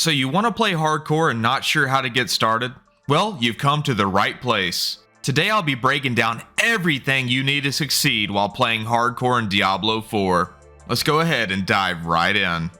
So you want to play hardcore and not sure how to get started? Well, you've come to the right place. Today I'll be breaking down everything you need to succeed while playing hardcore in Diablo 4. Let's go ahead and dive right in.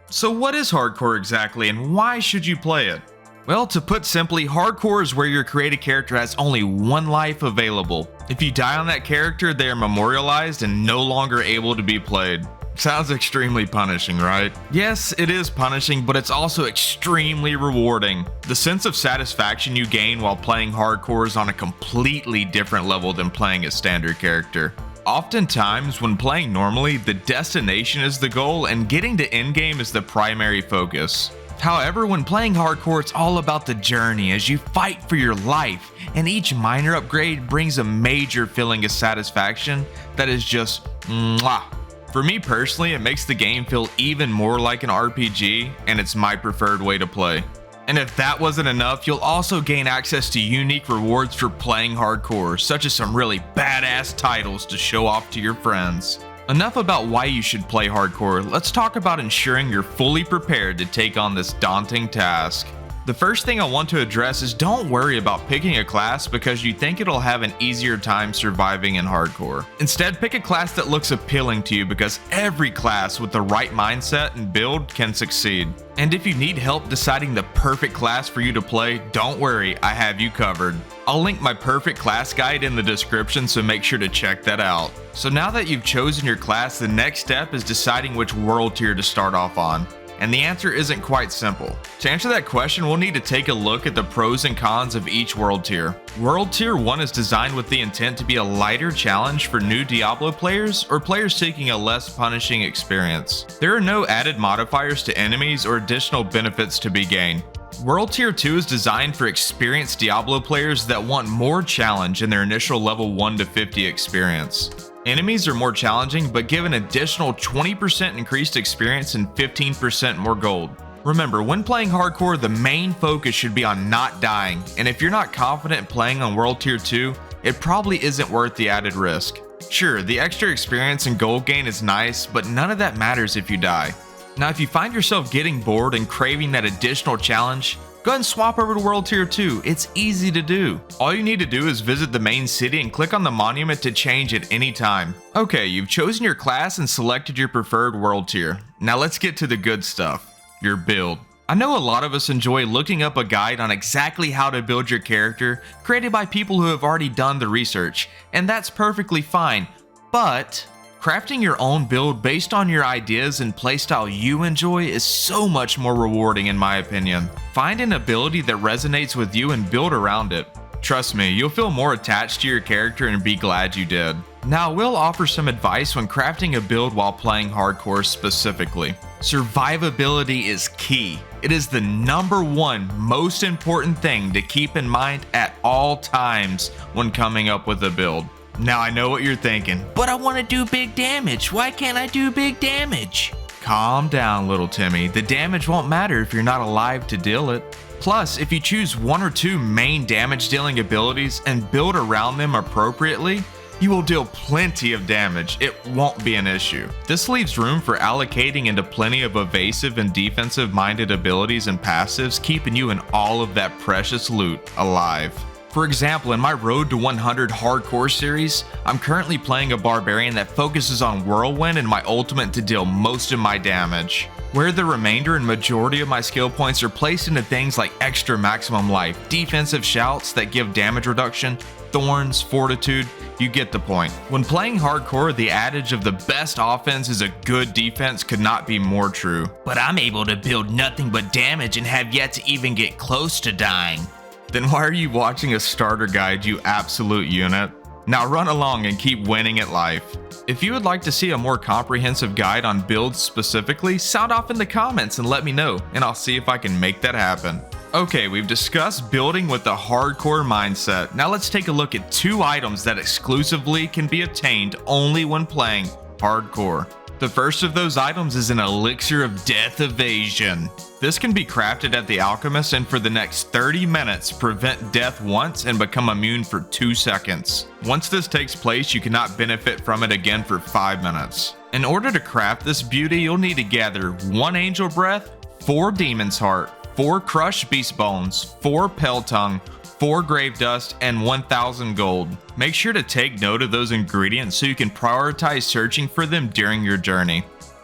So what is hardcore exactly and why should you play it? Well, to put simply, hardcore is where your created character has only one life available. If you die on that character, they are memorialized and no longer able to be played. Sounds extremely punishing, right? Yes, it is punishing, but it's also extremely rewarding. The sense of satisfaction you gain while playing hardcore is on a completely different level than playing a standard character. Oftentimes, when playing normally, the destination is the goal and getting to endgame is the primary focus. However, when playing hardcore, it's all about the journey as you fight for your life, and each minor upgrade brings a major feeling of satisfaction that is just mwah. For me personally, it makes the game feel even more like an RPG, and it's my preferred way to play. And if that wasn't enough, you'll also gain access to unique rewards for playing hardcore, such as some really badass titles to show off to your friends. Enough about why you should play hardcore, let's talk about ensuring you're fully prepared to take on this daunting task. The first thing I want to address is don't worry about picking a class because you think it'll have an easier time surviving in hardcore. Instead, pick a class that looks appealing to you because every class with the right mindset and build can succeed. And if you need help deciding the perfect class for you to play, don't worry, I have you covered. I'll link my perfect class guide in the description, so make sure to check that out. So now that you've chosen your class, the next step is deciding which world tier to start off on. And the answer isn't quite simple. To answer that question, we'll need to take a look at the pros and cons of each world tier. World Tier 1 is designed with the intent to be a lighter challenge for new Diablo players or players seeking a less punishing experience. There are no added modifiers to enemies or additional benefits to be gained. World Tier 2 is designed for experienced Diablo players that want more challenge in their initial level 1 to 50 experience. Enemies are more challenging, but give an additional 20% increased experience and 15% more gold. Remember, when playing hardcore, the main focus should be on not dying, and if you're not confident playing on World Tier 2, it probably isn't worth the added risk. Sure, the extra experience and gold gain is nice, but none of that matters if you die. Now, if you find yourself getting bored and craving that additional challenge, go ahead and swap over to World Tier 2, it's easy to do. All you need to do is visit the main city and click on the monument to change at any time. Okay, you've chosen your class and selected your preferred world tier. Now let's get to the good stuff, your build. I know a lot of us enjoy looking up a guide on exactly how to build your character, created by people who have already done the research, and that's perfectly fine, but crafting your own build based on your ideas and playstyle you enjoy is so much more rewarding in my opinion. Find an ability that resonates with you and build around it. Trust me, you'll feel more attached to your character and be glad you did. Now, we'll offer some advice when crafting a build while playing hardcore specifically. Survivability is key. It is the #1 most important thing to keep in mind at all times when coming up with a build. Now I know what you're thinking, but I want to do big damage. Why can't I do big damage? Calm down, little Timmy. The damage won't matter if you're not alive to deal it. Plus, if you choose 1 or 2 main damage dealing abilities and build around them appropriately, you will deal plenty of damage. It won't be an issue. This leaves room for allocating into plenty of evasive and defensive minded abilities and passives, keeping you and all of that precious loot alive. For example, in my Road to 100 hardcore series, I'm currently playing a barbarian that focuses on Whirlwind and my ultimate to deal most of my damage, where the remainder and majority of my skill points are placed into things like extra maximum life, defensive shouts that give damage reduction, thorns, fortitude, you get the point. When playing hardcore, the adage of the best offense is a good defense could not be more true. But I'm able to build nothing but damage and have yet to even get close to dying. Then why are you watching a starter guide, you absolute unit? Now run along and keep winning at life. If you would like to see a more comprehensive guide on builds specifically, sound off in the comments and let me know, and I'll see if I can make that happen. Okay, we've discussed building with the hardcore mindset. Now let's take a look at 2 items that exclusively can be obtained only when playing hardcore. The first of those items is an elixir of death evasion. This can be crafted at the alchemist and for the next 30 minutes prevent death once and become immune for 2 seconds. Once this takes place, you cannot benefit from it again for 5 minutes. In order to craft this beauty, you'll need to gather 1 angel breath, 4 Demon's Heart, 4 Crushed Beast Bones, 4 Pale Tongue, 4 Grave Dust, and 1000 gold. Make sure to take note of those ingredients so you can prioritize searching for them during your journey.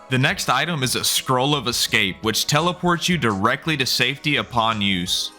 The next item is a Scroll of Escape, which teleports you directly to safety upon use.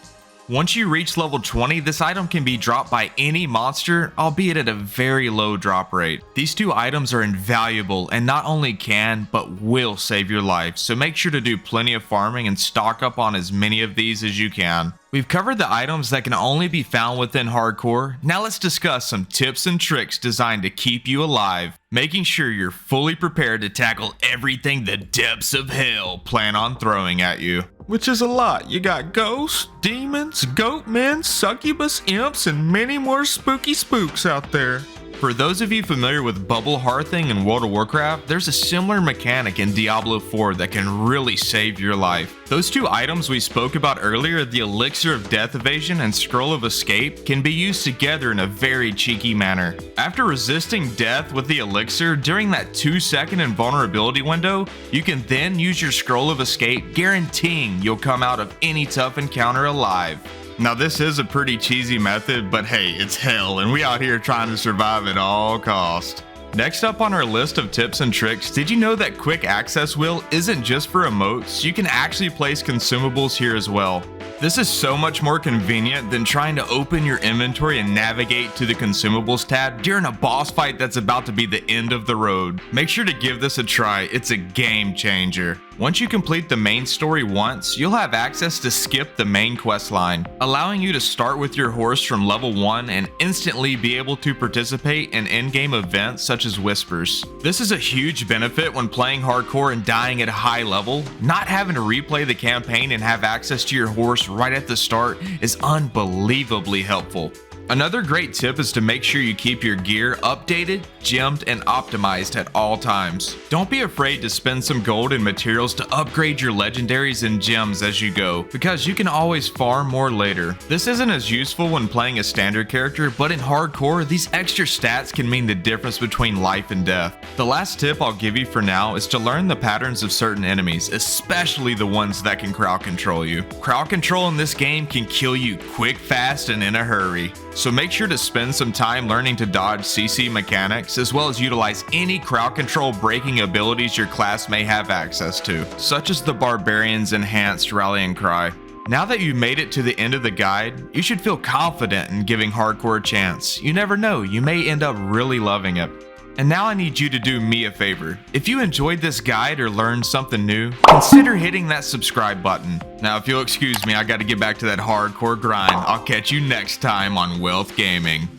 Once you reach level 20, this item can be dropped by any monster, albeit at a very low drop rate. These 2 items are invaluable and not only can, but will save your life, so make sure to do plenty of farming and stock up on as many of these as you can. We've covered the items that can only be found within hardcore. Now let's discuss some tips and tricks designed to keep you alive, making sure you're fully prepared to tackle everything the depths of hell plan on throwing at you. Which is a lot. You got ghosts, demons, goat men, succubus, imps, and many more spooky spooks out there. For those of you familiar with bubble hearthing in World of Warcraft, there's a similar mechanic in Diablo 4 that can really save your life. Those 2 items we spoke about earlier, the Elixir of Death Evasion and Scroll of Escape, can be used together in a very cheeky manner. After resisting death with the Elixir during that 2-second invulnerability window, you can then use your Scroll of Escape, guaranteeing you'll come out of any tough encounter alive. Now this is a pretty cheesy method, but hey, it's hell and we out here trying to survive at all costs. Next up on our list of tips and tricks, did you know that Quick Access Wheel isn't just for emotes? You can actually place consumables here as well. This is so much more convenient than trying to open your inventory and navigate to the consumables tab during a boss fight that's about to be the end of the road. Make sure to give this a try, it's a game changer. Once you complete the main story once, you'll have access to skip the main quest line, allowing you to start with your horse from level 1 and instantly be able to participate in in-game events such as Whispers. This is a huge benefit when playing hardcore and dying at a high level. Not having to replay the campaign and have access to your horse right at the start is unbelievably helpful. Another great tip is to make sure you keep your gear updated, gemmed, and optimized at all times. Don't be afraid to spend some gold and materials to upgrade your legendaries and gems as you go, because you can always farm more later. This isn't as useful when playing a standard character, but in hardcore, these extra stats can mean the difference between life and death. The last tip I'll give you for now is to learn the patterns of certain enemies, especially the ones that can crowd control you. Crowd control in this game can kill you quick, fast, and in a hurry. So make sure to spend some time learning to dodge CC mechanics, as well as utilize any crowd control breaking abilities your class may have access to, such as the Barbarian's enhanced rallying cry. Now that you've made it to the end of the guide, you should feel confident in giving hardcore a chance. You never know, you may end up really loving it. And now I need you to do me a favor. If you enjoyed this guide or learned something new, consider hitting that subscribe button. Now if you'll excuse me, I gotta get back to that hardcore grind. I'll catch you next time on Wealth Gaming.